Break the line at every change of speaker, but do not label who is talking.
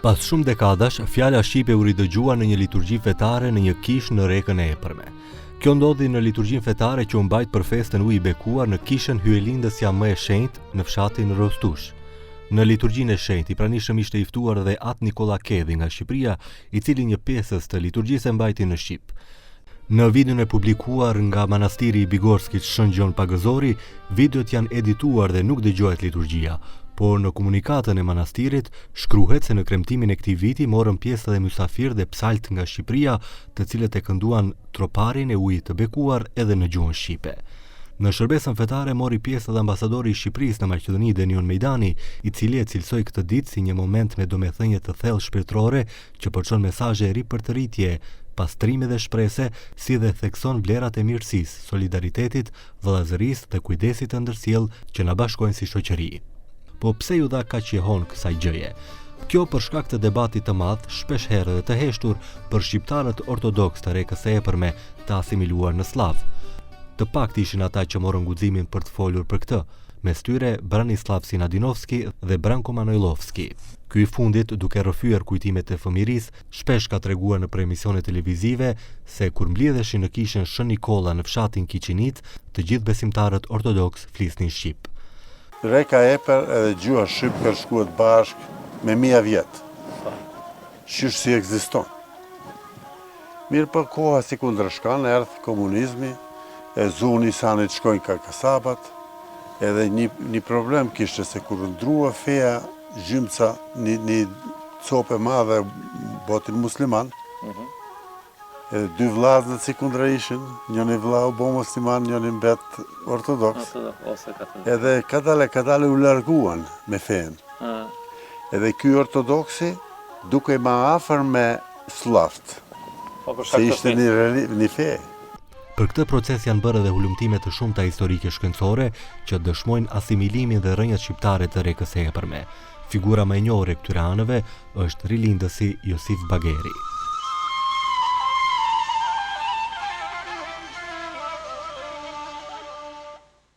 Pas shumë dekadash, fjala shqipe u ridëgjua në një liturgji fetare në një kishë në Rekën e Epërme. Kjo ndodhi në liturgjin fetare që u mbajt për festën u i bekuar në kishën Hyelindësja më e shenjtë në fshatin Rostush. Në liturgjinë e shenjtë i pranishëm ishte i ftuar edhe At Nikola Kedhi nga Shqipëria, i cili një pjesës të liturgjisë e mbajti në shqip. Në videon e publikuar nga manastiri i Bigorskit Shën Gjon Pagëzori, videot janë edituar dhe nuk dëgjohet liturgjia, por në komunikatën e manastirit shkruhet se në kremtimin e këtij viti morën pjesë edhe mysafir dhe psalt nga Shqipëria, të cilët e kënduan troparin e ujit të bekuar edhe në gjuhën shqipe. Në shërbesën fetare mori pjesë edhe ambasadori i Shqipërisë në Maqedoni Denion Mejdani, i cili e cilsoi këtë ditë si një moment me domethënie të thellë shpirtërore që përçon mesazhe ripërtëritje, pastrimi dhe shprese, si dhe thekson vlerat e mirësisë, solidaritetit, vëllazërisë dhe kujdesit të ndërsjellë që na bashkojnë si shoqëri. Po pse ju dha kaq jehon kësaj gjëje? Kjo për shkak të debatit të madh, shpesh herë dhe të heshtur për shqiptarët ortodoks të Rekës së Epërme të asimiluar në slav. Të paktë ishin ata që morën guximin për të folur për këtë, mes tyre Branislav Sinadinovski dhe Branko Manojlovski. Ky i fundit, duke rrëfyer kujtimet e fëmirisë, shpesh ka treguar në emissione televizive se kur mblidheshin në kishën Shën Nikola në fshatin Kiçinit, të gjithë besimtarët ortodoks flisnin shqip.
Reka e Epër edhe gjuha shqip shkuet bashkë me 1000 vjet. Qysh si ekziston. Mirë për koha si kundërshkan, erdhi komunizmi, e zuni sanit shkojnë ka kasabat, edhe një problem kishte se kur ndrua feja gjymca një copë e madhe botin musliman, edhe dy vllazët si kundra ishin, njëri vllau bo musliman, njëri mbet ortodoks. Edhe kadale u larguan me fen. Edhe ky ortodoksi duke ma afër me slavt, se ishte një fe.
Për këtë proces janë bërë edhe hulumtime të shumta historike shkencore që dëshmojnë asimilimin dhe rrënjët shqiptare të Rekës së Epërme. Figura më e njohur e këtyre anëve është rilindësi Josif Bageri.